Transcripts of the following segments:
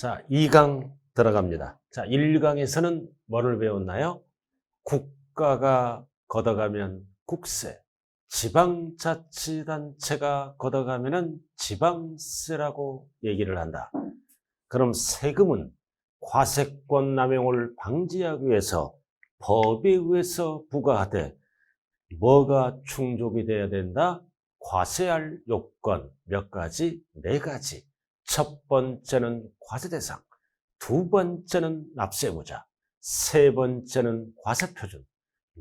자, 2강 들어갑니다. 자, 1강에서는 뭐를 배웠나요? 국가가 걷어가면 국세, 지방자치단체가 걷어가면은 지방세라고 얘기를 한다. 그럼 세금은 과세권 남용을 방지하기 위해서 법에 의해서 부과하되 뭐가 충족이 돼야 된다? 과세할 요건 몇 가지? 4가지. 첫 번째는 과세대상, 두 번째는 납세무자, 세 번째는 과세표준,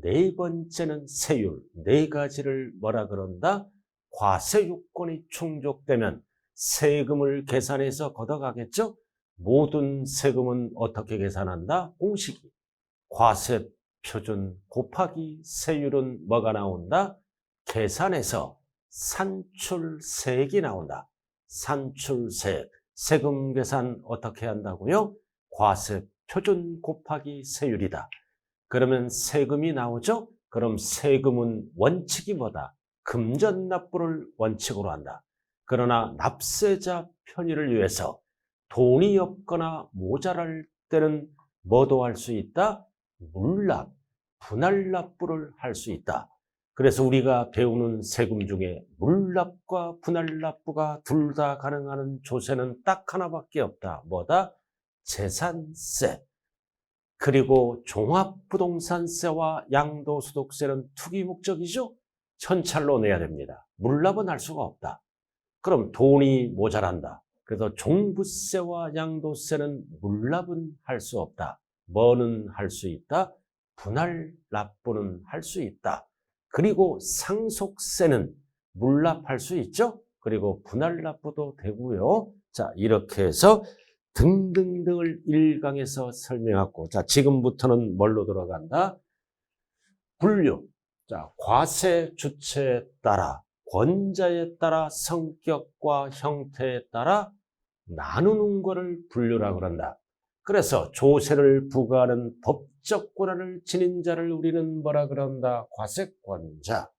네 번째는 세율. 4가지를 뭐라 그런다? 과세 요건이 충족되면 세금을 계산해서 걷어가겠죠? 모든 세금은 어떻게 계산한다? 공식이 과세표준 곱하기 세율은 뭐가 나온다? 계산해서 산출세액이 나온다. 산출세액, 세금 계산 어떻게 한다고요? 과세표준 곱하기 세율이다. 그러면 세금이 나오죠? 그럼 세금은 원칙이 뭐다? 금전납부를 원칙으로 한다. 그러나 납세자 편의를 위해서 돈이 없거나 모자랄 때는 뭐도 할 수 있다? 물납, 분할납부를 할 수 있다. 그래서 우리가 배우는 세금 중에 물납과 분할납부가 둘 다 가능한 조세는 딱 하나밖에 없다. 뭐다? 재산세. 그리고 종합부동산세와 양도소득세는 투기 목적이죠? 현찰로 내야 됩니다. 물납은 할 수가 없다. 그럼 돈이 모자란다. 그래서 종부세와 양도세는 물납은 할 수 없다. 뭐는 할 수 있다? 분할납부는 할 수 있다. 그리고 상속세는 물납할 수 있죠? 그리고 분할납부도 되고요. 자, 이렇게 해서 등등등을 1강에서 설명하고, 자, 지금부터는 뭘로 들어간다? 분류. 자, 과세 주체에 따라, 권자에 따라, 성격과 형태에 따라 나누는 것을 분류라고 한다. 그래서 조세를 부과하는 법적 권한을 지닌 자를 우리는 뭐라 그런다? 과세권자.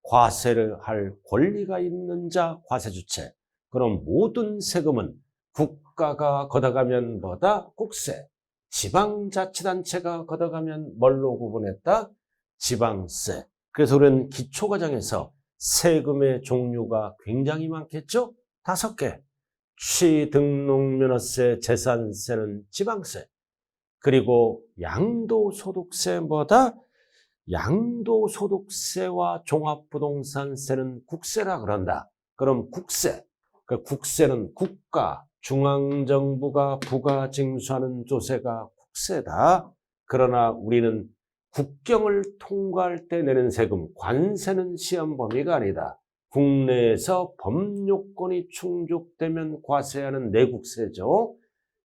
과세를 할 권리가 있는 자, 과세주체. 그럼 모든 세금은 국가가 걷어가면 뭐다? 국세. 지방자치단체가 걷어가면 뭘로 구분했다? 지방세. 그래서 우리는 기초과정에서 세금의 종류가 굉장히 많겠죠? 5개. 취등록면허세, 재산세는 지방세. 그리고 양도소득세 뭐다? 양도소득세와 종합부동산세는 국세라 그런다. 그럼 국세. 그 국세는 국가, 중앙정부가 부과 징수하는 조세가 국세다. 그러나 우리는 국경을 통과할 때 내는 세금, 관세는 시험 범위가 아니다. 국내에서 법요건이 충족되면 과세하는 내국세죠.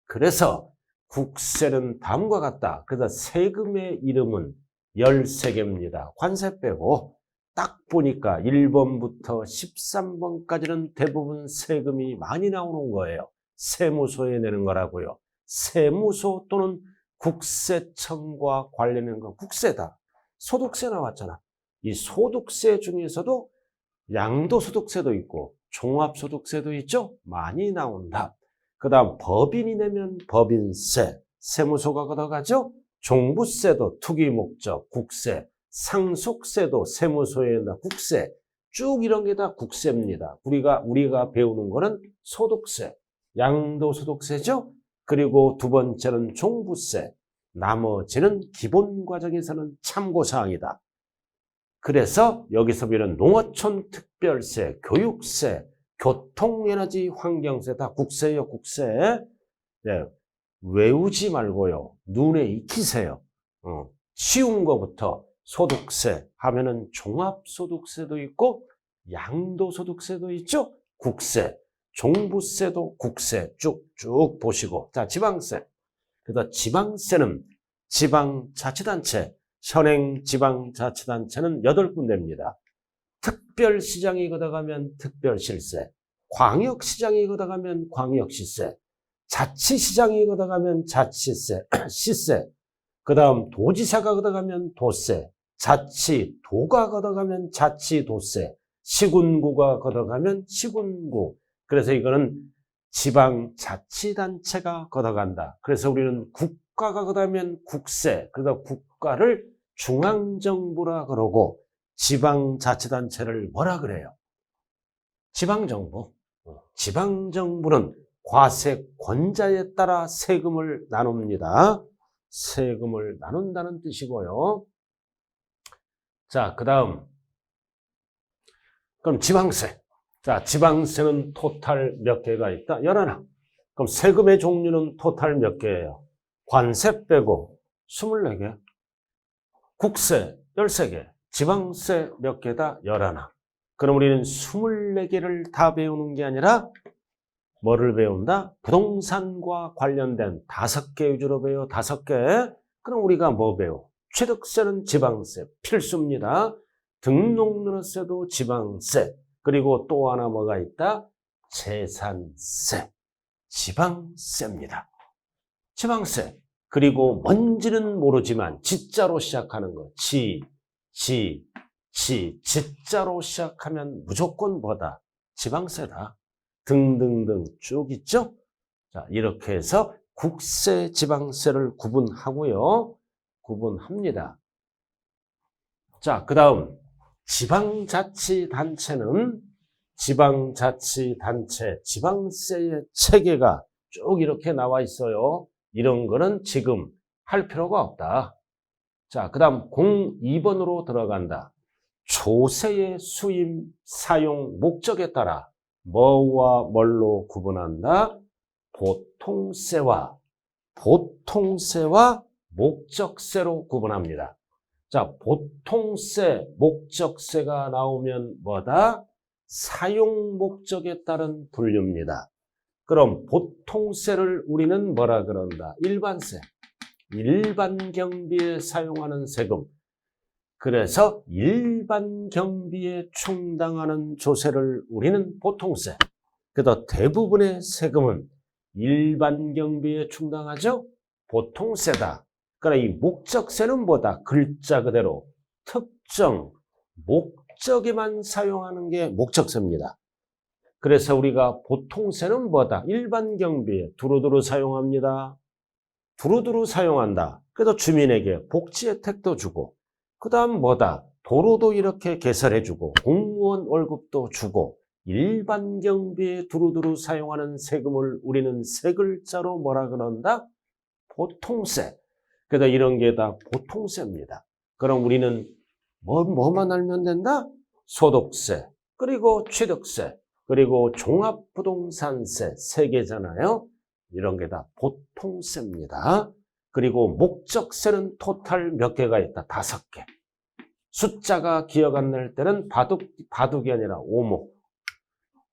그래서 국세는 다음과 같다. 그래서 세금의 이름은 13개입니다. 관세 빼고 딱 보니까 1번부터 13번까지는 대부분 세금이 많이 나오는 거예요. 세무소에 내는 거라고요. 세무소 또는 국세청과 관련된 건 국세다. 소득세 나왔잖아. 이 소득세 중에서도 양도소득세도 있고 종합소득세도 있죠? 많이 나온다. 그 다음 법인이 내면 법인세, 세무소가 걷어가죠? 종부세도 투기목적, 국세, 상속세도 세무소에 나 국세, 쭉 이런 게 다 국세입니다. 우리가 배우는 거는 소득세, 양도소득세죠? 그리고 두 번째는 종부세, 나머지는 기본과정에서는 참고사항이다. 그래서 여기서 보면 농어촌 특별세, 교육세, 교통에너지 환경세 다 국세요, 국세. 네, 외우지 말고요. 눈에 익히세요. 쉬운 거부터 소득세 하면은 종합소득세도 있고 양도소득세도 있죠. 국세, 종부세도 국세 쭉쭉 보시고. 자, 지방세. 그래서 지방세는 지방자치단체, 현행 지방자치단체는 8군데입니다. 특별시장이 걷어가면 특별실세, 광역시장이 걷어가면 광역시세, 자치시장이 걷어가면 자치세, 시세, 그 다음 도지사가 걷어가면 도세, 자치도가 걷어가면 자치도세, 시군구가 걷어가면 시군구. 그래서 이거는 지방자치단체가 걷어간다. 그래서 우리는 국가가 걷어가면 국세, 그러다 국가를 중앙정부라 그러고 지방자치단체를 뭐라 그래요? 지방정부. 지방정부는 과세권자에 따라 세금을 나눕니다. 세금을 나눈다는 뜻이고요. 자, 그 다음. 그럼 지방세. 자, 지방세는 토탈 몇 개가 있다? 11. 그럼 세금의 종류는 토탈 몇 개예요? 관세 빼고 24개. 국세 13개. 지방세 몇 개다? 11. 그럼 우리는 24개를 다 배우는 게 아니라 뭐를 배운다? 부동산과 관련된 5개 위주로 배워. 5개. 그럼 우리가 뭐 배워? 취득세는 지방세 필수입니다. 등록면허세도 지방세. 그리고 또 하나 뭐가 있다? 재산세. 지방세입니다. 지방세. 그리고 뭔지는 모르지만 지자로 시작하는 거. 지자로 시작하면 무조건 뭐다? 지방세다. 등등등 쭉 있죠? 자, 이렇게 해서 국세, 지방세를 구분하고요. 구분합니다. 자, 그 다음 지방자치단체는 지방자치단체, 지방세의 체계가 쭉 이렇게 나와 있어요. 이런 거는 지금 할 필요가 없다. 자, 그 다음 02번으로 들어간다. 조세의 수임, 사용, 목적에 따라 뭐와 뭘로 구분한다? 보통세와 목적세로 구분합니다. 자, 보통세, 목적세가 나오면 뭐다? 사용 목적에 따른 분류입니다. 그럼 보통세를 우리는 뭐라 그런다? 일반세. 일반 경비에 사용하는 세금. 그래서 일반 경비에 충당하는 조세를 우리는 보통세. 그래서 대부분의 세금은 일반 경비에 충당하죠? 보통세다. 그러나 이 목적세는 뭐다? 글자 그대로 특정 목적에만 사용하는 게 목적세입니다. 그래서 우리가 보통세는 뭐다? 일반 경비에 두루두루 사용합니다. 두루두루 사용한다. 그래서 주민에게 복지 혜택도 주고, 그 다음 뭐다? 도로도 이렇게 개설해주고, 공무원 월급도 주고, 일반 경비에 두루두루 사용하는 세금을 우리는 세 글자로 뭐라 그런다? 보통세. 그래서 이런 게 다 보통세입니다. 그럼 우리는 뭐만 알면 된다? 소득세, 그리고 취득세, 그리고 종합부동산세 3개잖아요. 이런 게 다 보통세입니다. 그리고 목적세는 토탈 몇 개가 있다? 5개. 숫자가 기억 안 날 때는 바둑이 아니라 오목.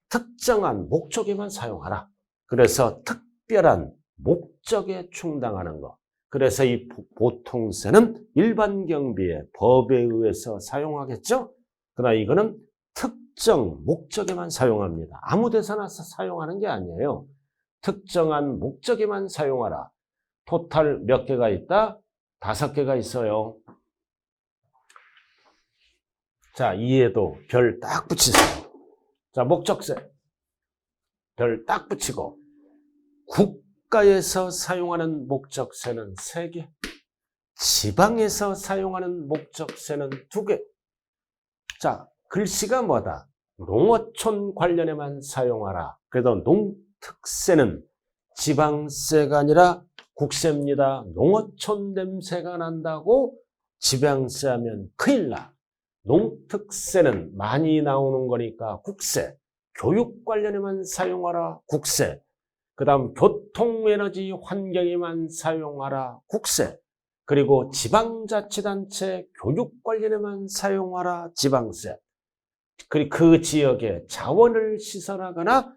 특정한 목적에만 사용하라. 그래서 특별한 목적에 충당하는 거. 그래서 이 보통세는 일반 경비에 법에 의해서 사용하겠죠? 그러나 이거는 특정 목적에만 사용합니다. 아무 데서나 사용하는 게 아니에요. 특정한 목적에만 사용하라. 토탈 몇 개가 있다? 5개가 있어요. 자, 이에도 별 딱 붙이세요. 자, 목적세. 별 딱 붙이고. 국가에서 사용하는 목적세는 3개. 지방에서 사용하는 목적세는 2개. 자, 글씨가 뭐다? 농어촌 관련에만 사용하라. 그래도 농특세는 지방세가 아니라 국세입니다. 농어촌 냄새가 난다고 지방세 하면 큰일 나. 농특세는 많이 나오는 거니까 국세. 교육 관련에만 사용하라. 국세. 그 다음 교통에너지 환경에만 사용하라. 국세. 그리고 지방자치단체 교육 관련에만 사용하라. 지방세. 그리고 그 지역에 자원을 시설하거나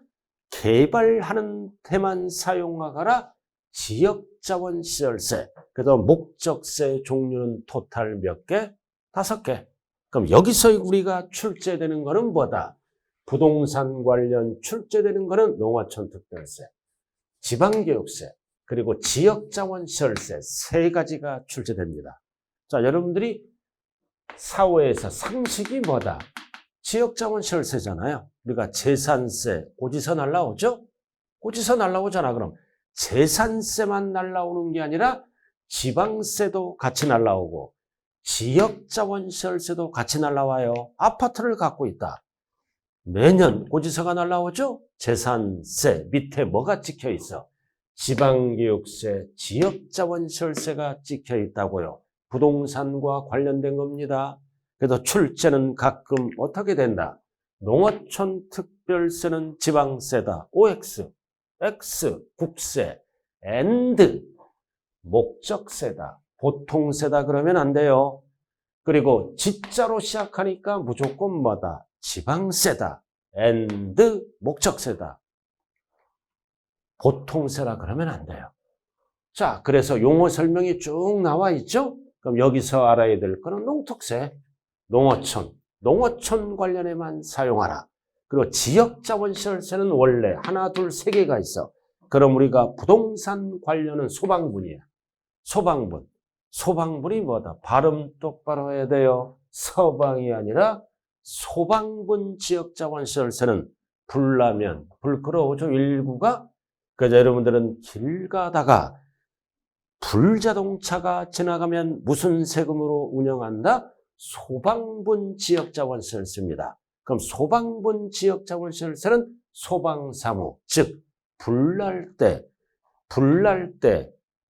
개발하는 데만 사용하거나 지역자원시설세. 그래서 목적세 종류는 토탈 몇 개? 5개. 그럼 여기서 우리가 출제되는 거는 뭐다? 부동산 관련 출제되는 거는 농어촌 특별세, 지방교육세, 그리고 지역자원시설세 3가지가 출제됩니다. 자, 여러분들이 사회에서 상식이 뭐다? 지역자원시설세잖아요. 우리가 재산세, 어디서 날라오죠? 고지서 날라오잖아. 그럼 재산세만 날라오는 게 아니라 지방세도 같이 날라오고 지역자원시설세도 같이 날라와요. 아파트를 갖고 있다. 매년 고지서가 날라오죠? 재산세 밑에 뭐가 찍혀 있어? 지방교육세, 지역자원시설세가 찍혀 있다고요. 부동산과 관련된 겁니다. 그래서 출제는 가끔 어떻게 된다? 농어촌 특별세는 지방세다. OX, X, 국세, AND, 목적세다. 보통세다 그러면 안 돼요. 그리고 지자로 시작하니까 무조건 뭐다? 지방세다. AND, 목적세다. 보통세라 그러면 안 돼요. 자, 그래서 용어 설명이 쭉 나와 있죠? 그럼 여기서 알아야 될 거는 농특세, 농어촌 관련에만 사용하라. 그리고 지역자원시설세는 원래 하나, 둘, 세 개가 있어. 그럼 우리가 부동산 관련은 소방분이야. 소방분이 뭐다? 발음 똑바로 해야 돼요. 서방이 아니라 소방분 지역자원시설세는 불 나면 불 끌어오죠. 일구가. 그래서 여러분들은 길 가다가 불자동차가 지나가면 무슨 세금으로 운영한다? 소방분 지역자원시설세입니다. 그럼 소방분 지역자원시설세는 소방사무, 즉 불 날 때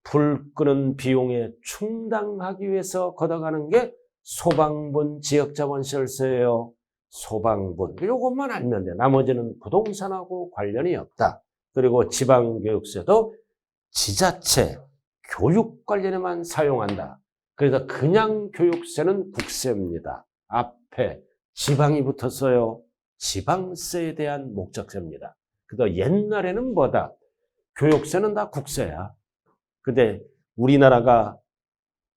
불 끄는 비용에 충당하기 위해서 걷어가는 게 소방분 지역자원시설세예요. 소방분. 이것만 알면 돼. 나머지는 부동산하고 관련이 없다. 그리고 지방교육세도 지자체, 교육 관련에만 사용한다. 그래서 그냥 교육세는 국세입니다. 앞에 지방이 붙었어요. 지방세에 대한 목적세입니다. 그래서 옛날에는 뭐다? 교육세는 다 국세야. 근데 우리나라가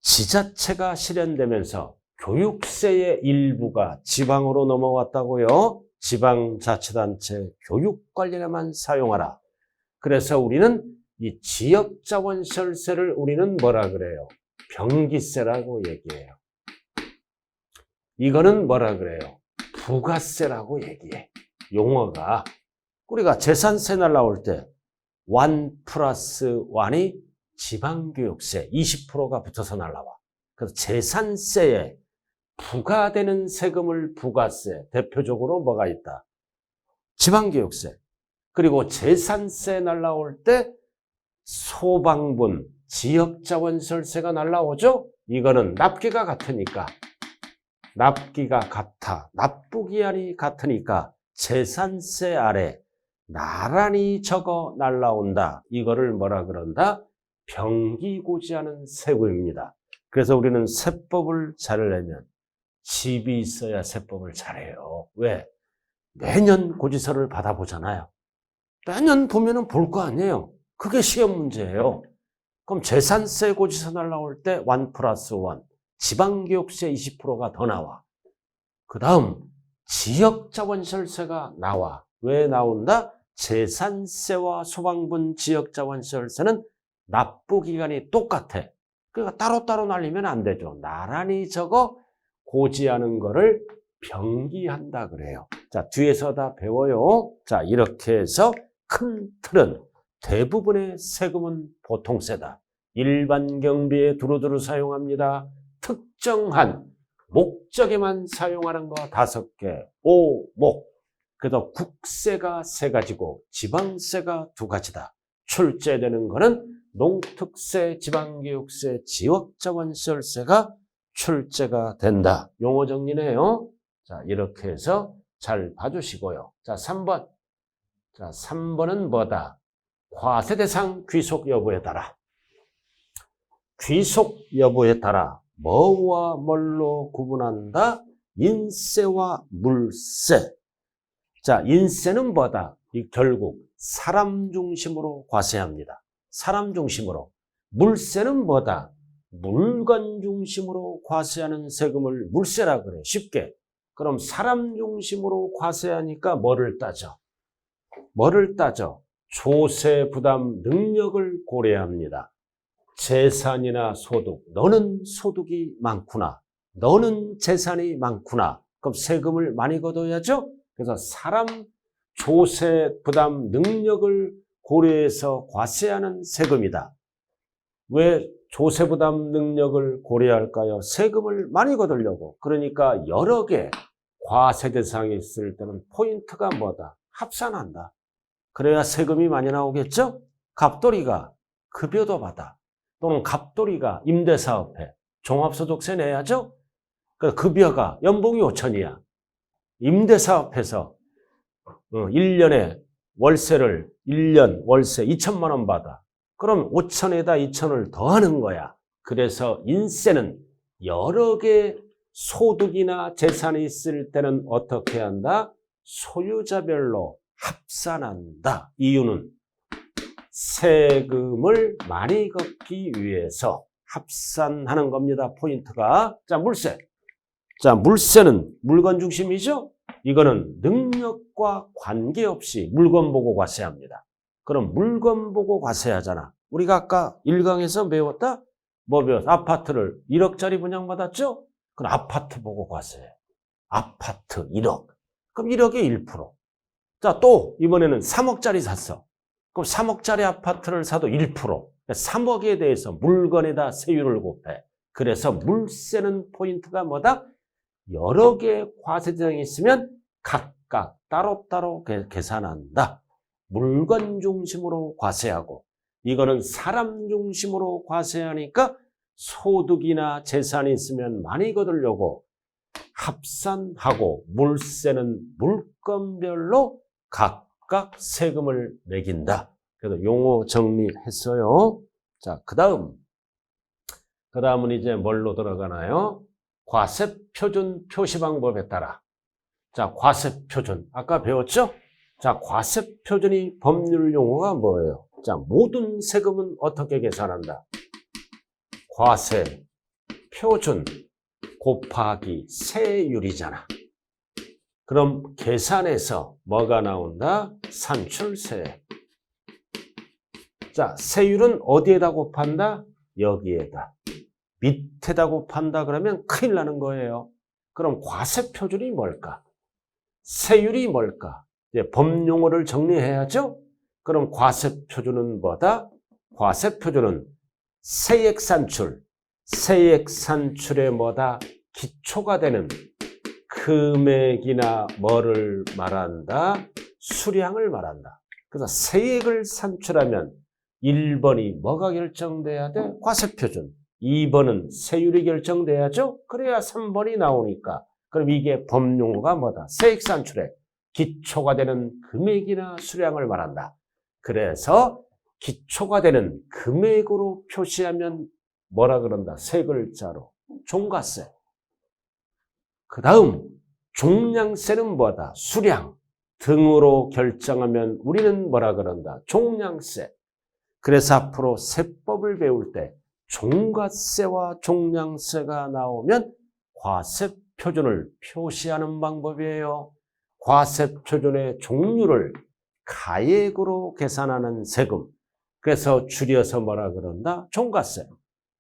지자체가 실현되면서 교육세의 일부가 지방으로 넘어왔다고요. 지방자치단체 교육 관련에만 사용하라. 그래서 우리는 이 지역자원시설세를 우리는 뭐라 그래요? 병기세라고 얘기해요. 이거는 뭐라 그래요? 부가세라고 얘기해. 용어가. 우리가 재산세 날라올 때 1+1이 지방교육세 20%가 붙어서 날라와. 그래서 재산세에 부과되는 세금을 부가세, 대표적으로 뭐가 있다? 지방교육세. 그리고 재산세 날라올 때 소방분, 지역자원시설세가 날라오죠? 이거는 납기가 같으니까. 납부기한이 같으니까 재산세 아래 나란히 적어 날라온다. 이거를 뭐라 그런다? 병기고지하는 세금입니다. 그래서 우리는 세법을 잘 내면 집이 있어야 세법을 잘해요. 왜? 매년 고지서를 받아보잖아요. 매년 보면은 볼 거 아니에요. 그게 시험 문제예요. 그럼 재산세 고지서 날라올 때 1+1, 지방교육세 20%가 더 나와. 그 다음 지역자원시설세가 나와. 왜 나온다? 재산세와 소방분 지역자원시설세는 납부기간이 똑같아. 그러니까 따로따로 날리면 안 되죠. 나란히 적어 고지하는 거를 병기한다 그래요. 자, 뒤에서 다 배워요. 자, 이렇게 해서 큰 틀은 대부분의 세금은 보통세다. 일반 경비에 두루두루 사용합니다. 특정한 목적에만 사용하는 거 5개. 오목. 그래서 국세가 3가지고 지방세가 2가지다. 출제되는 거는 농특세, 지방교육세, 지역자원시설세가 출제가 된다. 용어 정리네요. 자, 이렇게 해서 잘 봐주시고요. 자, 3번. 자, 3번은 뭐다? 과세 대상 귀속 여부에 따라. 귀속 여부에 따라 뭐와 뭘로 구분한다? 인세와 물세. 자, 인세는 뭐다? 결국 사람 중심으로 과세합니다. 사람 중심으로. 물세는 뭐다? 물건 중심으로 과세하는 세금을 물세라 그래. 쉽게. 그럼 사람 중심으로 과세하니까 뭐를 따져? 조세 부담 능력을 고려합니다. 재산이나 소득. 너는 소득이 많구나. 너는 재산이 많구나. 그럼 세금을 많이 걷어야죠? 그래서 사람 조세 부담 능력을 고려해서 과세하는 세금이다. 왜 조세부담 능력을 고려할까요? 세금을 많이 거두려고. 그러니까 여러 개 과세 대상이 있을 때는 포인트가 뭐다? 합산한다. 그래야 세금이 많이 나오겠죠? 갑돌이가 급여도 받아. 또는 갑돌이가 임대사업해. 종합소득세 내야죠? 그 급여가 연봉이 5천이야. 임대사업해서 1년에 월세를 1년 월세 2천만 원 받아. 그럼 5천에다 2천을 더하는 거야. 그래서 인세는 여러 개 소득이나 재산이 있을 때는 어떻게 한다? 소유자별로 합산한다. 이유는 세금을 많이 걷기 위해서 합산하는 겁니다. 포인트가. 자, 물세. 자, 물세는 물건 중심이죠? 이거는 능력과 관계없이 물건 보고 과세합니다. 그럼 물건 보고 과세하잖아. 우리가 아까 1강에서 배웠다? 뭐 배웠어? 아파트를 1억짜리 분양받았죠? 그럼 아파트 보고 과세해. 아파트 1억. 그럼 1억에 1%. 자, 또 이번에는 3억짜리 샀어. 그럼 3억짜리 아파트를 사도 1%. 3억에 대해서 물건에다 세율을 곱해. 그래서 물세는 포인트가 뭐다? 여러 개의 과세 대상이 있으면 각각 따로따로 계산한다. 물건 중심으로 과세하고 이거는 사람 중심으로 과세하니까 소득이나 재산이 있으면 많이 거두려고 합산하고 물세는 물건별로 각각 세금을 매긴다. 그래서 용어 정리했어요. 자, 그 다음은 이제 뭘로 들어가나요? 과세표준 표시 방법에 따라. 자, 과세표준. 아까 배웠죠? 자, 과세표준이 법률 용어가 뭐예요? 자, 모든 세금은 어떻게 계산한다? 과세표준 곱하기 세율이잖아. 그럼 계산해서 뭐가 나온다? 산출세. 자, 세율은 어디에다 곱한다? 여기에다. 밑에다 곱한다 그러면 큰일 나는 거예요. 그럼 과세표준이 뭘까? 세율이 뭘까? 이제 법용어를 정리해야죠? 그럼 과세표준은 뭐다? 과세표준은 세액산출. 세액산출의 뭐다? 기초가 되는 금액이나 뭐를 말한다? 수량을 말한다. 그래서 세액을 산출하면 1번이 뭐가 결정돼야 돼? 과세표준. 2번은 세율이 결정돼야죠? 그래야 3번이 나오니까. 그럼 이게 법용어가 뭐다? 세액산출의 기초가 되는 금액이나 수량을 말한다. 그래서 기초가 되는 금액으로 표시하면 뭐라 그런다? 세 글자로. 종가세. 그 다음 종량세는 뭐다? 수량 등으로 결정하면 우리는 뭐라 그런다? 종량세. 그래서 앞으로 세법을 배울 때 종가세와 종량세가 나오면 과세표준을 표시하는 방법이에요. 과세표준의 종류를 가액으로 계산하는 세금. 그래서 줄여서 뭐라 그런다? 종가세.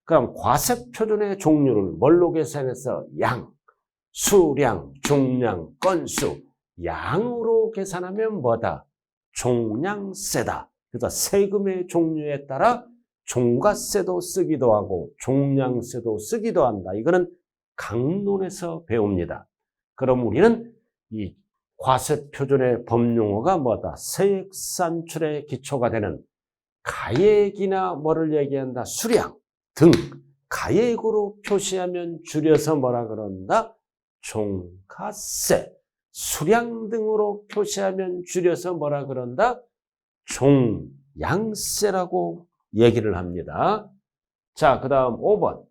그럼 과세표준의 종류를 뭘로 계산해서? 양, 수량, 중량, 건수, 양으로 계산하면 뭐다? 종량세다. 그래서 세금의 종류에 따라 종가세도 쓰기도 하고 종량세도 쓰기도 한다. 이거는 강론에서 배웁니다. 그럼 우리는 이 과세표준의 법용어가 뭐다? 세액산출의 기초가 되는 가액이나 뭐를 얘기한다? 수량 등 가액으로 표시하면 줄여서 뭐라 그런다? 종가세. 수량 등으로 표시하면 줄여서 뭐라 그런다? 종량세라고 얘기를 합니다. 자, 그 다음 5번.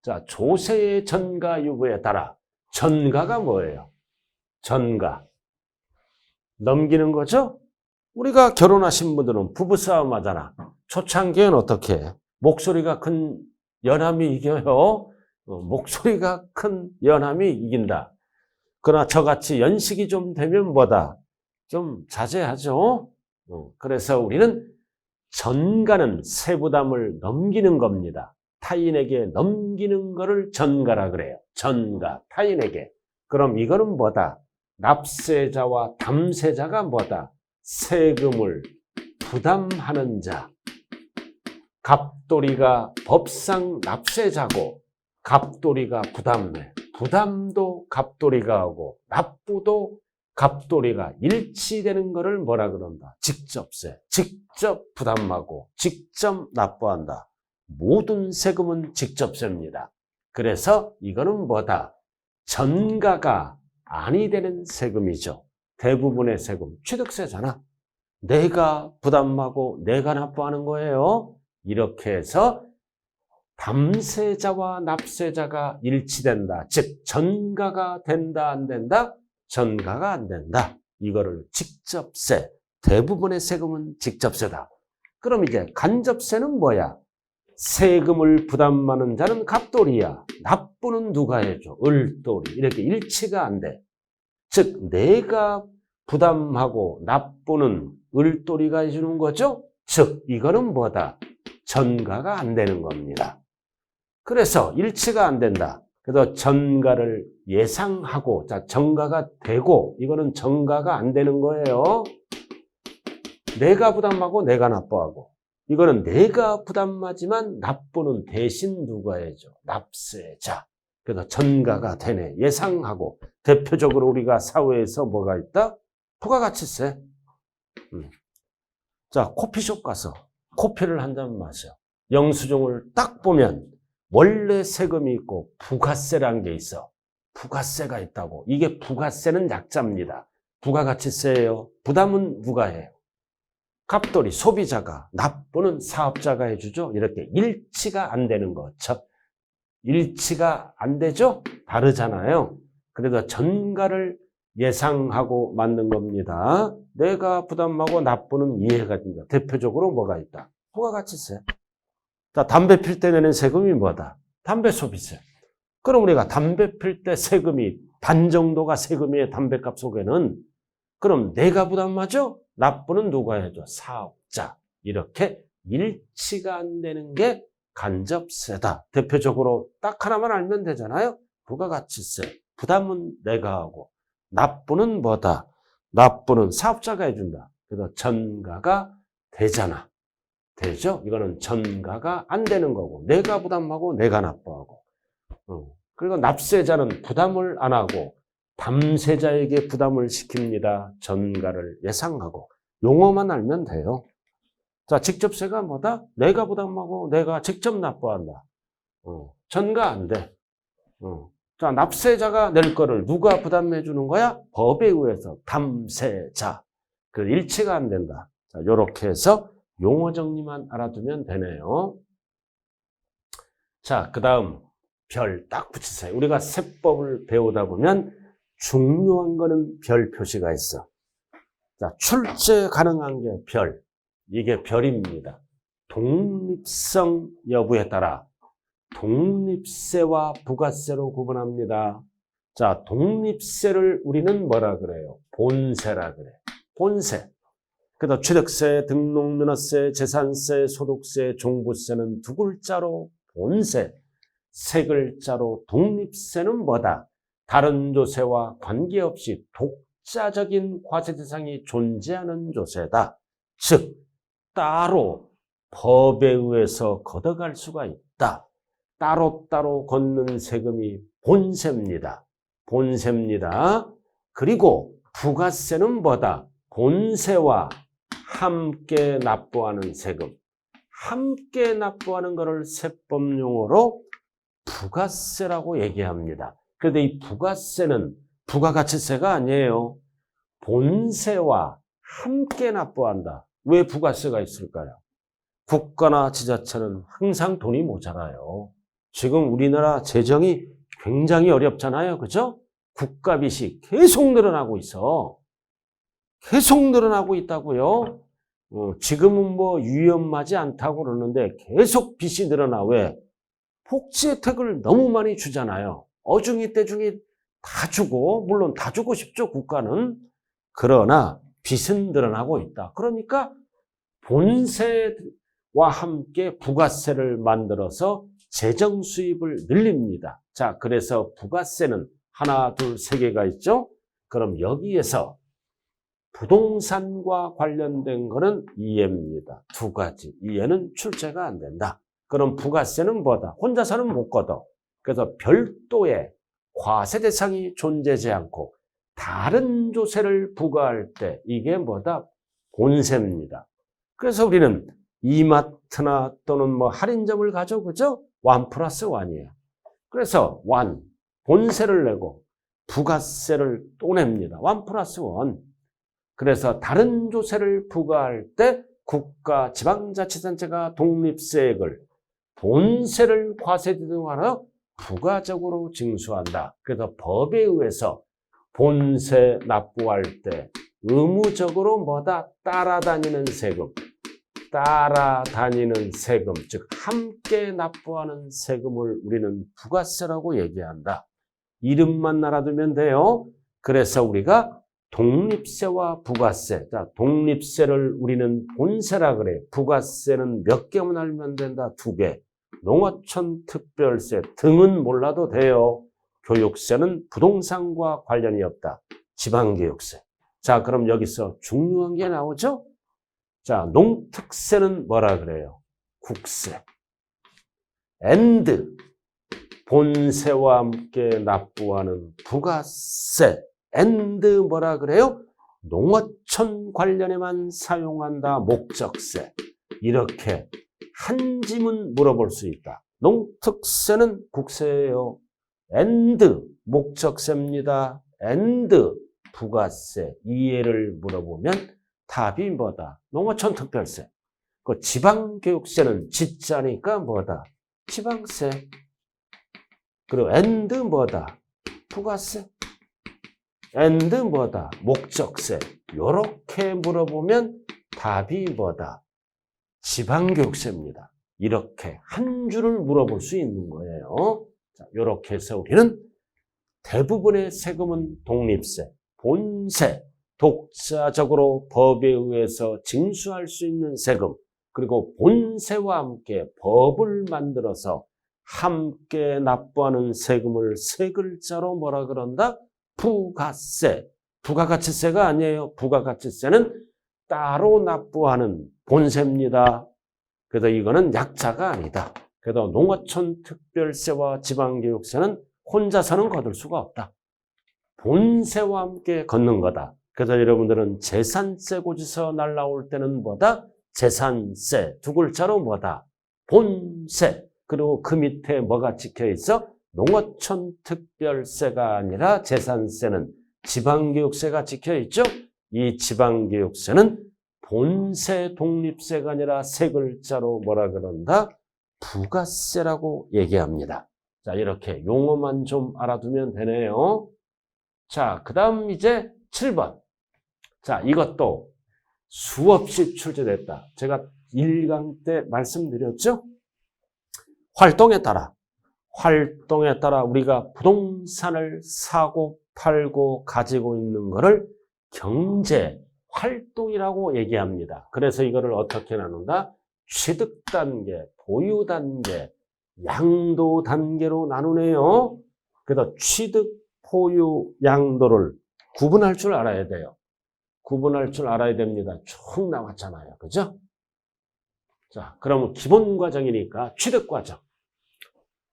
자, 조세의 전가 유무에 따라. 전가가 뭐예요? 전가. 넘기는 거죠? 우리가 결혼하신 분들은 부부싸움 하잖아. 초창기엔 어떻게 해? 목소리가 큰 연함이 이겨요. 목소리가 큰 연함이 이긴다. 그러나 저같이 연식이 좀 되면 뭐다? 좀 자제하죠. 그래서 우리는 전가는 세부담을 넘기는 겁니다. 타인에게 넘기는 거를 전가라 그래요. 전가, 타인에게. 그럼 이거는 뭐다? 납세자와 담세자가 뭐다? 세금을 부담하는 자. 갑돌이가 법상 납세자고 갑돌이가 부담해. 부담도 갑돌이가 하고 납부도 갑돌이가 일치되는 것을 뭐라 그런다? 직접세. 직접 부담하고 직접 납부한다. 모든 세금은 직접세입니다. 그래서 이거는 뭐다? 전가가 아니 되는 세금이죠. 대부분의 세금, 취득세잖아. 내가 부담하고 내가 납부하는 거예요. 이렇게 해서 담세자와 납세자가 일치된다. 즉 전가가 된다 안 된다? 전가가 안 된다. 이거를 직접세. 대부분의 세금은 직접세다. 그럼 이제 간접세는 뭐야? 세금을 부담하는 자는 갑돌이야. 납부는 누가 해줘? 을돌이. 이렇게 일치가 안 돼. 즉 내가 부담하고 납부는 을돌이가 해주는 거죠? 즉 이거는 뭐다? 전가가 안 되는 겁니다. 그래서 일치가 안 된다. 그래서 전가를 예상하고, 자, 전가가 되고, 이거는 전가가 안 되는 거예요. 내가 부담하고 내가 납부하고. 이거는 내가 부담하지만 납부는 대신 누가 해줘? 납세자. 그래서 전가가 되네. 예상하고. 대표적으로 우리가 사회에서 뭐가 있다? 부가가치세. 자, 커피숍 가서 커피를 한 잔 마셔. 영수증을 딱 보면 원래 세금이 있고 부가세라는 게 있어. 부가세가 있다고. 이게 부가세는 약자입니다. 부가가치세예요. 부담은 누가 해요? 갑돌이 소비자가, 납부는 사업자가 해주죠. 이렇게 일치가 안 되는 거. 일치가 안 되죠? 다르잖아요. 그래서 전가를 예상하고 만든 겁니다. 내가 부담하고 납부는 이해가 됩니다. 대표적으로 뭐가 있다? 부가가치세. 자, 담배 필 때 내는 세금이 뭐다? 담배 소비세. 그럼 우리가 담배 필 때 세금이 반 정도가 세금이에요. 담배값 속에는. 그럼 내가 부담하죠? 납부는 누가 해줘? 사업자. 이렇게 일치가 안 되는 게 간접세다. 대표적으로 딱 하나만 알면 되잖아요. 부가가치세. 부담은 내가 하고 납부는 뭐다? 납부는 사업자가 해준다. 그래서 전가가 되잖아. 되죠? 이거는 전가가 안 되는 거고 내가 부담하고 내가 납부하고. 그리고 납세자는 부담을 안 하고 담세자에게 부담을 시킵니다. 전가를 예상하고. 용어만 알면 돼요. 자, 직접세가 뭐다? 내가 부담하고 내가 직접 납부한다. 전가 안 돼. 자, 납세자가 낼 거를 누가 부담해 주는 거야? 법에 의해서 담세자. 그 일치가 안 된다. 자, 요렇게 해서 용어 정리만 알아두면 되네요. 자, 그 다음 별 딱 붙이세요. 우리가 세법을 배우다 보면 중요한 거는 별 표시가 있어. 자, 출제 가능한 게 별. 이게 별입니다. 독립성 여부에 따라 독립세와 부가세로 구분합니다. 자, 독립세를 우리는 뭐라 그래요? 본세라 그래. 본세. 그래서 취득세, 등록면허세, 재산세, 소득세, 종부세는 두 글자로 본세. 세 글자로 독립세는 뭐다? 다른 조세와 관계없이 독자적인 과세 대상이 존재하는 조세다. 즉 따로 법에 의해서 걷어갈 수가 있다. 따로따로 걷는 세금이 본세입니다. 본세입니다. 그리고 부가세는 뭐다? 본세와 함께 납부하는 세금. 함께 납부하는 것을 세법 용어로 부가세라고 얘기합니다. 그런데 이 부가세는 부가가치세가 아니에요. 본세와 함께 납부한다. 왜 부가세가 있을까요? 국가나 지자체는 항상 돈이 모자라요. 지금 우리나라 재정이 굉장히 어렵잖아요. 그죠? 국가 빚이 계속 늘어나고 있어. 계속 늘어나고 있다고요. 지금은 뭐 위험하지 않다고 그러는데 계속 빚이 늘어나. 왜? 복지 혜택을 너무 많이 주잖아요. 어중이 떼중이 다 주고, 물론 다 주고 싶죠, 국가는. 그러나 빚은 늘어나고 있다. 그러니까 본세와 함께 부가세를 만들어서 재정 수입을 늘립니다. 자, 그래서 부가세는 하나, 둘, 세 개가 있죠? 그럼 여기에서 부동산과 관련된 거는 이해입니다. 두 가지. 이해는 출제가 안 된다. 그럼 부가세는 뭐다? 혼자서는 못 걷어. 그래서 별도의 과세 대상이 존재하지 않고 다른 조세를 부과할 때 이게 뭐다? 본세입니다. 그래서 우리는 이마트나 또는 뭐 할인점을 가죠. 그죠? 1+1이에요. 그래서 본세를 내고 부가세를 또 냅니다. 1+1. 그래서 다른 조세를 부과할 때 국가 지방자치단체가 독립세액을 본세를 과세 대상으로 부가적으로 징수한다. 그래서 법에 의해서 본세 납부할 때 의무적으로 뭐다? 따라다니는 세금, 즉 함께 납부하는 세금을 우리는 부가세라고 얘기한다. 이름만 알아두면 돼요. 그래서 우리가 독립세와 부가세, 자, 독립세를 우리는 본세라 그래. 부가세는 몇 개만 알면 된다? 2개. 농어촌 특별세 등은 몰라도 돼요. 교육세는 부동산과 관련이 없다. 지방교육세. 자, 그럼 여기서 중요한 게 나오죠? 자, 농특세는 뭐라 그래요? 국세. 본세와 함께 납부하는 부가세. 뭐라 그래요? 농어촌 관련에만 사용한다. 목적세. 이렇게 한 지문 물어볼 수 있다. 농특세는 국세예요. 목적세입니다. 부가세. 이해를 물어보면 답이 뭐다? 농어촌 특별세. 그 지방교육세는 지자니까 뭐다? 지방세. 그리고 뭐다? 부가세. 뭐다? 목적세. 요렇게 물어보면 답이 뭐다? 지방교육세입니다. 이렇게 한 줄을 물어볼 수 있는 거예요. 자, 요렇게 해서 우리는 대부분의 세금은 독립세, 본세, 독자적으로 법에 의해서 징수할 수 있는 세금, 그리고 본세와 함께 법을 만들어서 함께 납부하는 세금을 세 글자로 뭐라 그런다? 부가세. 부가가치세가 아니에요. 부가가치세는 따로 납부하는 본세입니다. 그래서 이거는 약자가 아니다. 그래서 농어촌 특별세와 지방교육세는 혼자서는 거둘 수가 없다. 본세와 함께 걷는 거다. 그래서 여러분들은 재산세 고지서 날라올 때는 뭐다? 재산세. 2글자로 뭐다? 본세. 그리고 그 밑에 뭐가 찍혀 있어? 농어촌 특별세가 아니라 재산세는 지방교육세가 찍혀 있죠? 이 지방교육세는 본세 독립세가 아니라 세 글자로 뭐라 그런다? 부가세라고 얘기합니다. 자, 이렇게 용어만 좀 알아두면 되네요. 자, 그 다음 이제 7번. 자, 이것도 수없이 출제됐다. 제가 1강 때 말씀드렸죠? 활동에 따라 우리가 부동산을 사고 팔고 가지고 있는 거를 경제 활동이라고 얘기합니다. 그래서 이거를 어떻게 나눈다? 취득 단계, 보유 단계, 양도 단계로 나누네요. 그래서 취득, 보유, 양도를 구분할 줄 알아야 돼요. 구분할 줄 알아야 됩니다. 쭉 나왔잖아요. 그죠? 자, 그러면 기본 과정이니까 취득 과정.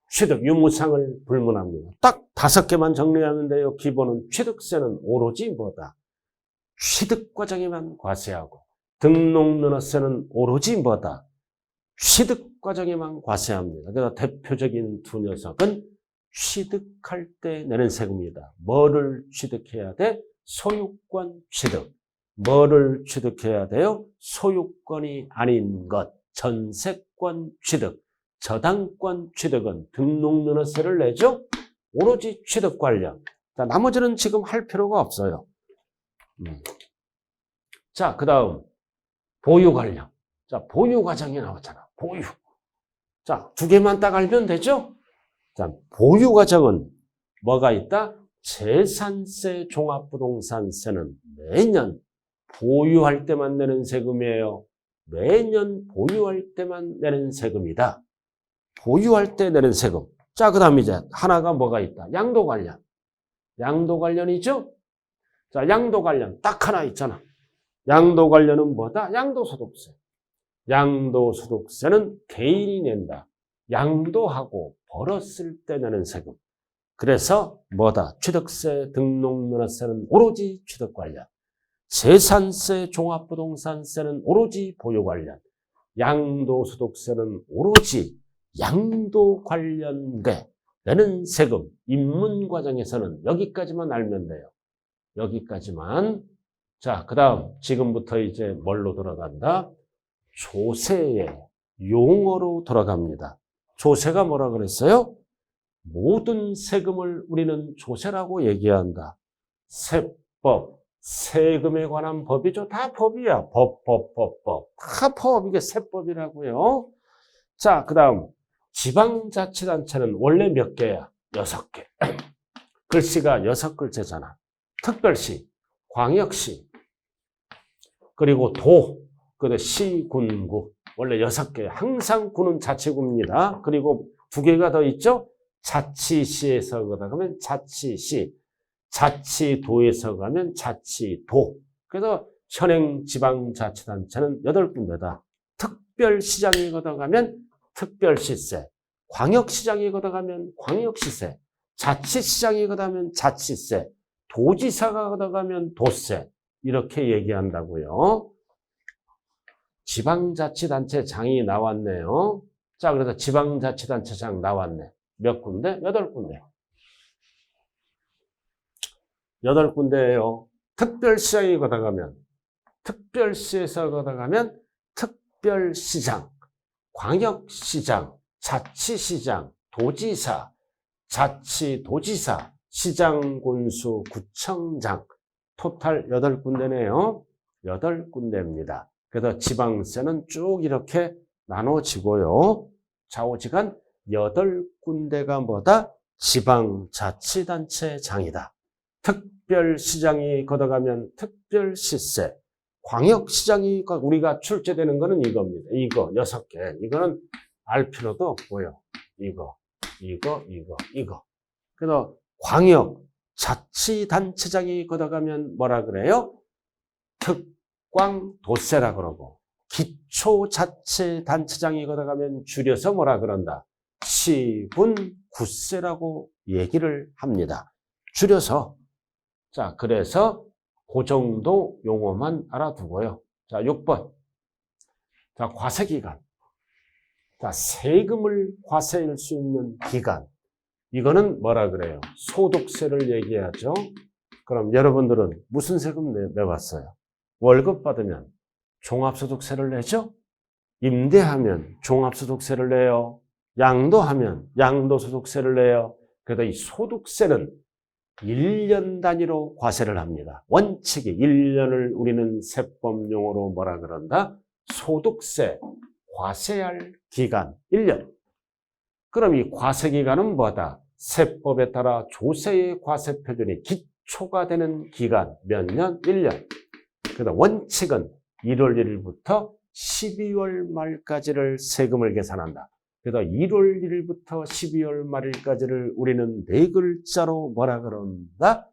취득, 유무상을 불문합니다. 딱 5개만 정리하면 돼요. 기본은 취득세는 오로지 뭐다? 취득 과정에만 과세하고, 등록면허세는 오로지 뭐다? 취득 과정에만 과세합니다. 그래서 대표적인 두 녀석은 취득할 때 내는 세금이다. 뭐를 취득해야 돼? 소유권 취득. 뭐를 취득해야 돼요? 소유권이 아닌 것. 전세권 취득. 저당권 취득은 등록면허세를 내죠? 오로지 취득 관련. 자, 나머지는 지금 할 필요가 없어요. 자, 그 다음 보유 관련. 자, 보유 과정이 나왔잖아. 보유. 자, 2개만 딱 알면 되죠? 자, 보유 과정은 뭐가 있다? 재산세, 종합부동산세는 매년 보유할 때만 내는 세금이에요. 매년 보유할 때만 내는 세금이다. 보유할 때 내는 세금. 자, 그 다음 이제 하나가 뭐가 있다? 양도 관련. 양도 관련이죠? 자, 양도 관련 딱 하나 있잖아. 양도 관련은 뭐다? 양도소득세. 양도소득세는 개인이 낸다. 양도하고 벌었을 때 내는 세금. 그래서 뭐다? 취득세, 등록면허세는 오로지 취득 관련. 재산세, 종합부동산세는 오로지 보유 관련. 양도소득세는 오로지 양도 관련돼 내는 세금. 입문 과정에서는 여기까지만 알면 돼요. 여기까지만. 자, 그 다음 지금부터 이제 뭘로 들어간다? 조세의 용어로 들어갑니다. 조세가 뭐라 그랬어요? 모든 세금을 우리는 조세라고 얘기한다. 세법, 세금에 관한 법이죠. 다 법이야. 법. 다 법. 이게 세법이라고요. 자, 그 다음 지방자치단체는 원래 몇 개야? 6개. 글씨가 6글자잖아. 특별시, 광역시, 그리고 도, 그리고 시, 군, 구. 원래 6개. 항상 구는 자치구입니다. 그리고 2개가 더 있죠? 자치시에서 가면 자치시, 자치도에서 가면 자치도. 그래서 현행지방자치단체는 8군데다. 특별시장에 걷어가면 특별시세, 광역시장에 걷어가면 광역시세, 자치시장에 걷어가면 자치세, 도지사가 걷어가면 도세. 이렇게 얘기한다고요. 지방자치단체장이 나왔네요. 자, 그래서 지방자치단체장 나왔네. 몇 군데? 8군데. 8군데예요. 특별시장에 걷어가면, 특별시에서 걷어가면 특별시장, 광역시장, 자치시장, 도지사, 자치도지사, 시장군수, 구청장. 토탈 8군데네요. 8군데입니다. 그래서 지방세는 쭉 이렇게 나눠지고요. 좌우지간 8군데가 뭐다? 지방자치단체장이다. 특별시장이 걷어가면 특별시세, 광역시장이 우리가 출제되는 거는 이겁니다. 이거 6개. 이거는 알 필요도 없고요. 이거. 그래서 광역자치단체장이 걷어가면 뭐라 그래요? 특광도세라 그러고, 기초자치단체장이 걷어가면 줄여서 뭐라 그런다? 시군구세라고 얘기를 합니다. 줄여서. 자, 그래서 그 정도 용어만 알아두고요. 자, 6번. 자, 과세기간. 자, 세금을 과세할 수 있는 기간. 이거는 뭐라 그래요? 소득세를 얘기하죠. 그럼 여러분들은 무슨 세금 내봤어요? 월급 받으면 종합소득세를 내죠? 임대하면 종합소득세를 내요. 양도하면 양도소득세를 내요. 그래서 이 소득세는 1년 단위로 과세를 합니다. 원칙이 1년을 우리는 세법용어로 뭐라 그런다? 소득세 과세할 기간 1년. 그럼 이 과세기간은 뭐다? 세법에 따라 조세의 과세 표준이 기초가 되는 기간 몇 년? 1년. 그래서 원칙은 1월 1일부터 12월 말까지를 세금을 계산한다. 그래서 1월 1일부터 12월 말일까지를 우리는 4글자로 뭐라 그런다?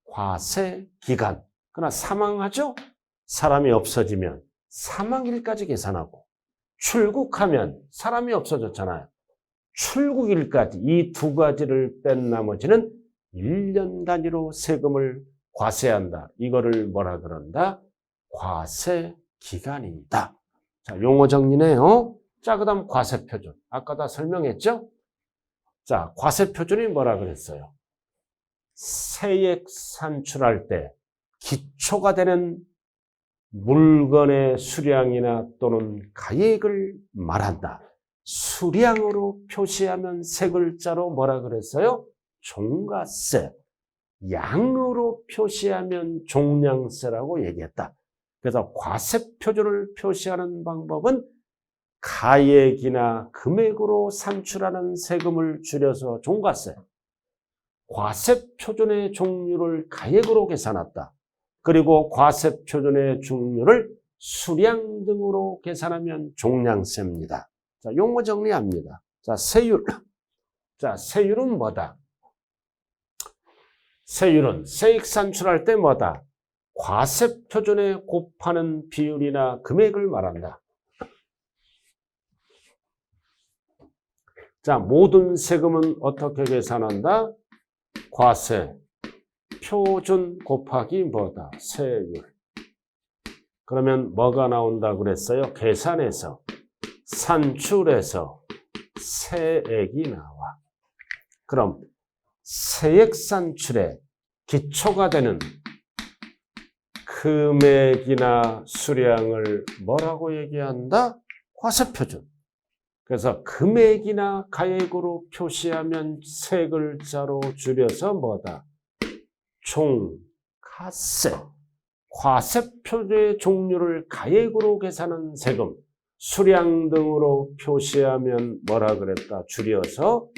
과세기간. 그러나 사망하죠? 사람이 없어지면 사망일까지 계산하고, 출국하면 사람이 없어졌잖아요. 출국일까지 이 2가지를 뺀 나머지는 1년 단위로 세금을 과세한다. 이거를 뭐라 그런다? 과세기간이다. 자, 용어 정리네요. 자, 그 다음 과세표준. 아까 다 설명했죠? 자, 과세표준이 뭐라 그랬어요? 세액 산출할 때 기초가 되는 물건의 수량이나 또는 가액을 말한다. 수량으로 표시하면 3글자로 뭐라 그랬어요? 종가세. 양으로 표시하면 종량세라고 얘기했다. 그래서 과세표준을 표시하는 방법은 가액이나 금액으로 산출하는 세금을 줄여서 종가세. 과세표준의 종류를 가액으로 계산했다. 그리고 과세표준의 종류를 수량 등으로 계산하면 종량세입니다. 자, 용어 정리합니다. 자, 세율. 자, 세율은 뭐다? 세율은 세액 산출할 때 뭐다? 과세표준에 곱하는 비율이나 금액을 말한다. 자, 모든 세금은 어떻게 계산한다? 과세 표준 곱하기 뭐다? 세율. 그러면 뭐가 나온다 그랬어요? 계산해서 산출해서 세액이 나와. 그럼 세액 산출의 기초가 되는 금액이나 수량을 뭐라고 얘기한다? 과세표준. 그래서 금액이나 가액으로 표시하면 세 글자로 줄여서 뭐다? 종가세. 과세표준의 종류를 가액으로 계산한 세금, 수량 등으로 표시하면 뭐라 그랬다? 줄여서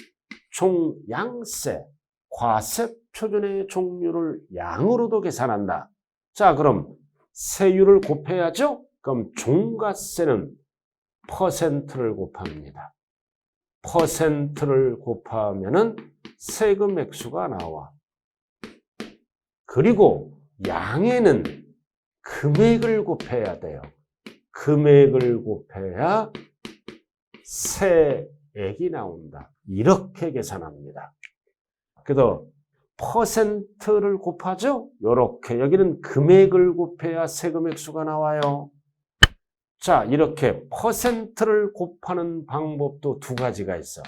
종양세. 과세표준의 종류를 양으로도 계산한다. 자, 그럼 세율을 곱해야죠? 그럼 종가세는 퍼센트를 곱합니다. 퍼센트를 곱하면은 세금 액수가 나와. 그리고 양에는 금액을 곱해야 돼요. 금액을 곱해야 세액이 나온다. 이렇게 계산합니다. 그래서 퍼센트를 곱하죠? 요렇게. 여기는 금액을 곱해야 세금 액수가 나와요. 자, 이렇게 퍼센트를 곱하는 방법도 두 가지가 있어.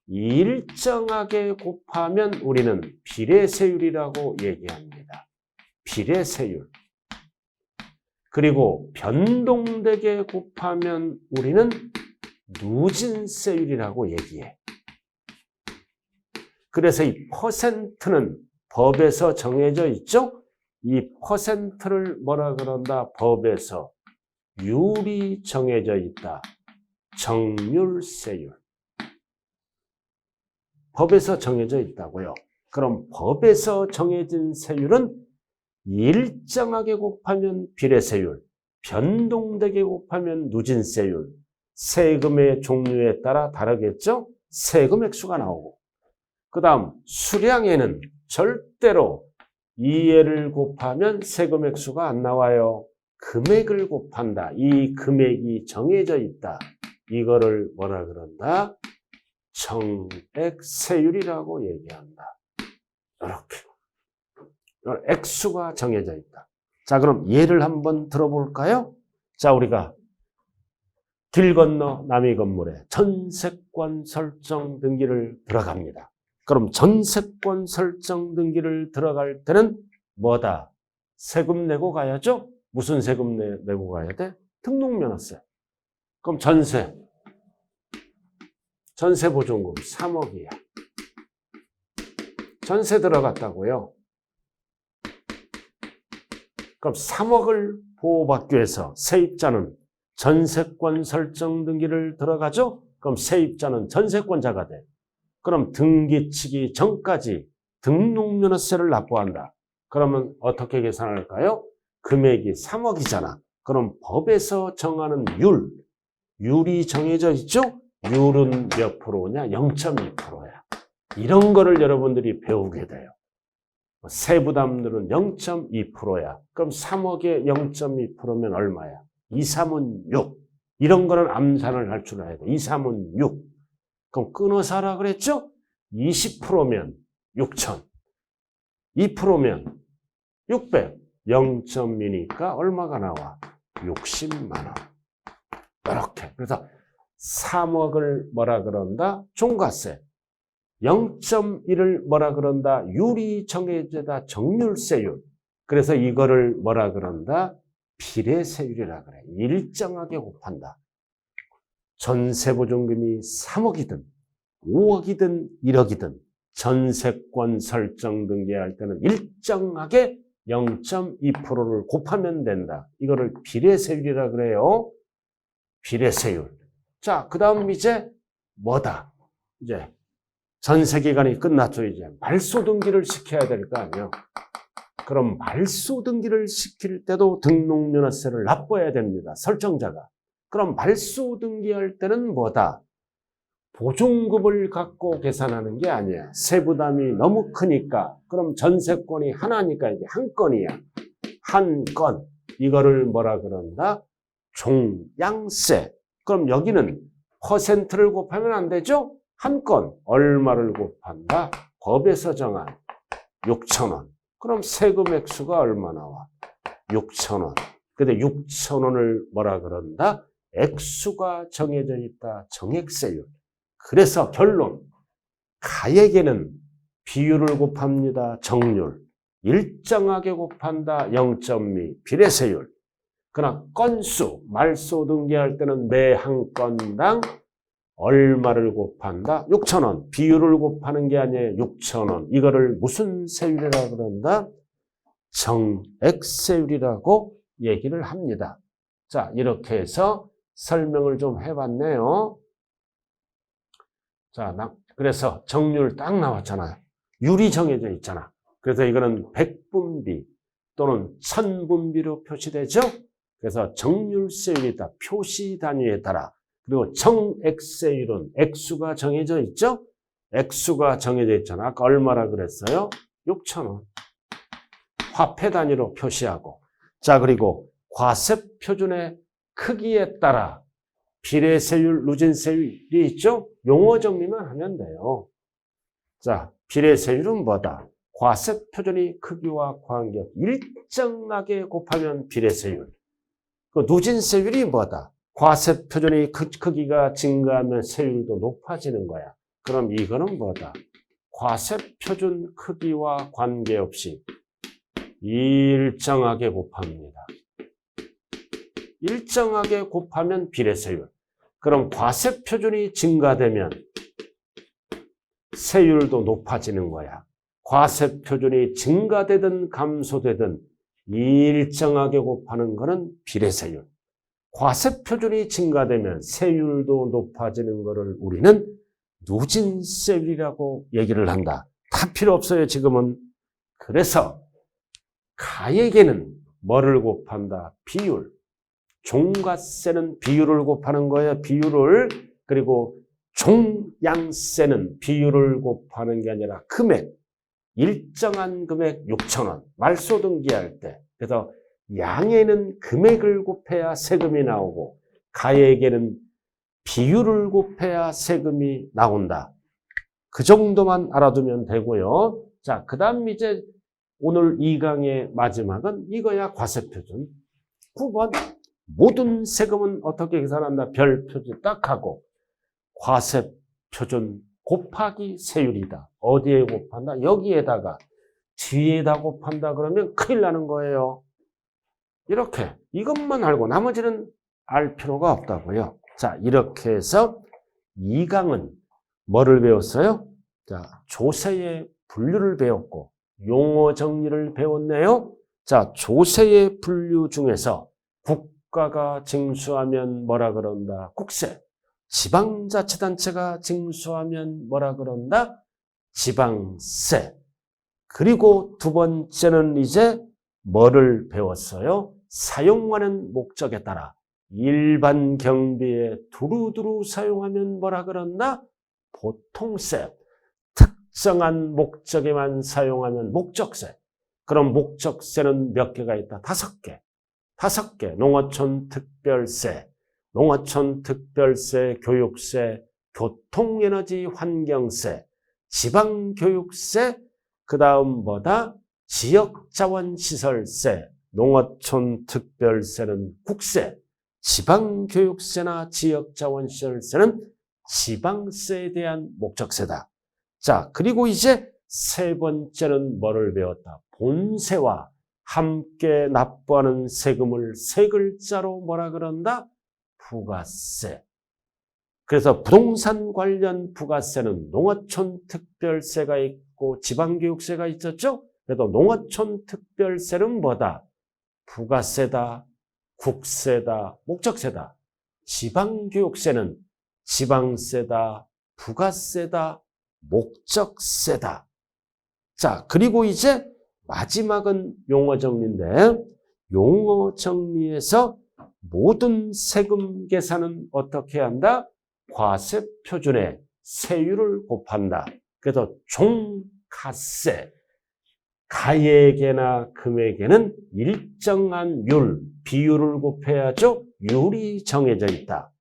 일정하게 곱하면 우리는 비례세율이라고 얘기합니다. 비례세율. 그리고 변동되게 곱하면 우리는 누진세율이라고 얘기해. 그래서 이 퍼센트는 법에서 정해져 있죠? 이 퍼센트를 뭐라 그런다? 법에서 율이 정해져 있다. 정률세율. 법에서 정해져 있다고요. 그럼 법에서 정해진 세율은 일정하게 곱하면 비례세율, 변동되게 곱하면 누진세율, 세금의 종류에 따라 다르겠죠? 세금 액수가 나오고. 그 다음 수량에는 절대로 2회를 곱하면 세금 액수가 안 나와요. 금액을 곱한다. 이 금액이 정해져 있다. 이거를 뭐라 그런다? 정액세율이라고 얘기한다. 이렇게. 액수가 정해져 있다. 자, 그럼 예를 한번 들어볼까요? 자, 우리가 길 건너 남의 건물에 전세권 설정 등기를 들어갑니다. 그럼 전세권 설정 등기를 들어갈 때는 뭐다? 세금 내고 가야죠? 무슨 세금 내고 가야 돼? 등록면허세. 그럼 전세보증금 3억이야. 전세 들어갔다고요. 그럼 3억을 보호받기 위해서 세입자는 전세권 설정 등기를 들어가죠? 그럼 세입자는 전세권자가 돼. 그럼 등기치기 전까지 등록면허세를 납부한다. 그러면 어떻게 계산할까요? 금액이 3억이잖아. 그럼 법에서 정하는 율이 정해져 있죠? 율은 몇 프로냐? 0.2%야. 이런 거를 여러분들이 배우게 돼요. 세부담률은 0.2%야. 그럼 3억에 0.2%면 얼마야? 2, 3은 6. 이런 거는 암산을 할 줄 알아야 돼. 2, 3은 6. 그럼 끊어서 하라 그랬죠? 20%면 6천. 2%면 600. 0.2니까 얼마가 나와? 60만 원. 이렇게. 그래서 3억을 뭐라 그런다? 종가세. 0.1을 뭐라 그런다? 율이 정해져다 정률세율. 그래서 이거를 뭐라 그런다? 비례세율이라 그래. 일정하게 곱한다. 전세보증금이 3억이든 5억이든 1억이든 전세권 설정 등기할 때는 일정하게 0.2%를 곱하면 된다. 이거를 비례세율이라 그래요. 비례세율. 자, 그 다음 이제 뭐다? 이제 전세기간이 끝났죠. 이제 말소등기를 시켜야 될 거 아니에요. 그럼 말소등기를 시킬 때도 등록면허세를 납부해야 됩니다. 설정자가. 그럼 말소등기할 때는 뭐다? 보증금을 갖고 계산하는 게 아니야. 세부담이 너무 크니까. 그럼 전세권이 하나니까 이게 한 건이야. 한 건. 이거를 뭐라 그런다? 종양세. 그럼 여기는 퍼센트를 곱하면 안 되죠? 한 건 얼마를 곱한다? 법에서 정한 6,000원. 그럼 세금 액수가 얼마 나와? 6,000원. 근데 6,000원을 뭐라 그런다? 액수가 정해져 있다. 정액세율. 그래서 결론. 가액에는 비율을 곱합니다. 정률. 일정하게 곱한다. 0.2 비례세율. 그러나 건수, 말소 등기할 때는 매 한 건당 얼마를 곱한다? 6,000원. 비율을 곱하는 게 아니에요. 6,000원. 이거를 무슨 세율이라고 그런다? 정액세율이라고 얘기를 합니다. 자, 이렇게 해서 설명을 좀 해봤네요. 자, 그래서 정률 딱 나왔잖아요. 율이 정해져 있잖아. 그래서 이거는 백분비 또는 천분비로 표시되죠. 그래서 정률세율이다. 표시 단위에 따라. 그리고 정액세율은 액수가 정해져 있죠. 액수가 정해져 있잖아. 아까 얼마라 그랬어요? 6,000원. 화폐 단위로 표시하고. 자, 그리고 과세표준의 크기에 따라 비례세율, 누진세율이 있죠? 용어 정리만 하면 돼요. 자, 비례세율은 뭐다? 과세표준의 크기와 관계없 일정하게 곱하면 비례세율. 그 누진세율이 뭐다? 과세표준의 크기가 증가하면 세율도 높아지는 거야. 그럼 이거는 뭐다? 과세표준 크기와 관계없이 일정하게 곱합니다. 일정하게 곱하면 비례세율. 그럼 과세표준이 증가되면 세율도 높아지는 거야. 과세표준이 증가되든 감소되든 일정하게 곱하는 것은 비례세율. 과세표준이 증가되면 세율도 높아지는 것을 우리는 누진세율이라고 얘기를 한다. 다 필요 없어요, 지금은. 그래서 가액에는 뭐를 곱한다? 비율. 종가세는 비율을 곱하는 거예요. 비율을. 그리고 종양세는 비율을 곱하는 게 아니라 금액. 일정한 금액 6,000원. 말소 등기할 때. 그래서 양에는 금액을 곱해야 세금이 나오고 가액에는 비율을 곱해야 세금이 나온다. 그 정도만 알아두면 되고요. 자, 그 다음 이제 오늘 2강의 마지막은 이거야. 과세표준. 9번. 모든 세금은 어떻게 계산한다? 별표준 딱 하고 과세표준 곱하기 세율이다. 어디에 곱한다? 여기에다가 뒤에다 곱한다 그러면 큰일 나는 거예요. 이렇게 이것만 알고 나머지는 알 필요가 없다고요. 자, 이렇게 해서 2강은 뭐를 배웠어요? 자, 조세의 분류를 배웠고 용어 정리를 배웠네요. 자, 조세의 분류 중에서 국가가 징수하면 뭐라 그런다? 국세. 지방자치단체가 징수하면 뭐라 그런다? 지방세. 그리고 두 번째는 이제 뭐를 배웠어요? 사용하는 목적에 따라 일반 경비에 두루두루 사용하면 뭐라 그런다? 보통세. 특정한 목적에만 사용하면 목적세. 그럼 목적세는 몇 개가 있다? 5개. 5개. 농어촌 특별세, 농어촌 특별세, 교육세, 교통에너지 환경세, 지방교육세, 그 다음 뭐다? 지역자원시설세, 농어촌 특별세는 국세, 지방교육세나 지역자원시설세는 지방세에 대한 목적세다. 자, 그리고 이제 세 번째는 뭐를 배웠다? 본세와 함께 납부하는 세금을 세 글자로 뭐라 그런다? 부가세. 그래서 부동산 관련 부가세는 농어촌 특별세가 있고 지방교육세가 있었죠? 그래도 농어촌 특별세는 뭐다? 부가세다, 국세다, 목적세다. 지방교육세는 지방세다, 부가세다, 목적세다. 자, 그리고 이제 마지막은 용어 정리인데 용어 정리에서 모든 세금 계산은 어떻게 한다? 과세표준에 세율을 곱한다. 그래서 종가세. 가액에나 금액에는 일정한 비율을 곱해야죠. 율이 정해져 있다.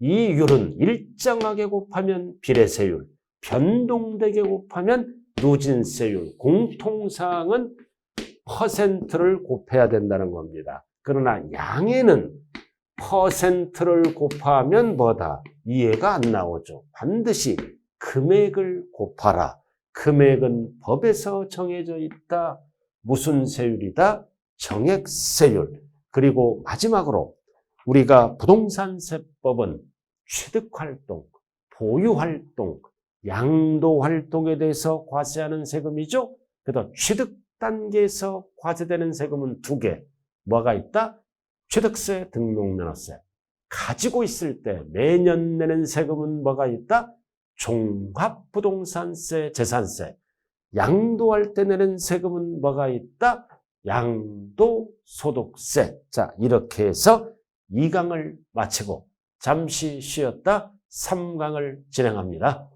이 율은 일정하게 곱하면 비례세율, 변동되게 곱하면 누진세율, 공통사항은 퍼센트를 곱해야 된다는 겁니다. 그러나 양에는 퍼센트를 곱하면 뭐다? 이해가 안 나오죠. 반드시 금액을 곱하라. 금액은 법에서 정해져 있다. 무슨 세율이다? 정액세율. 그리고 마지막으로 우리가 부동산세법은 취득활동, 보유활동, 양도활동에 대해서 과세하는 세금이죠. 그래서 취득 단계에서 과세되는 세금은 두 개. 뭐가 있다? 취득세, 등록면허세. 가지고 있을 때 매년 내는 세금은 뭐가 있다? 종합부동산세, 재산세. 양도할 때 내는 세금은 뭐가 있다? 양도소득세. 자, 이렇게 해서 2강을 마치고 잠시 쉬었다 3강을 진행합니다.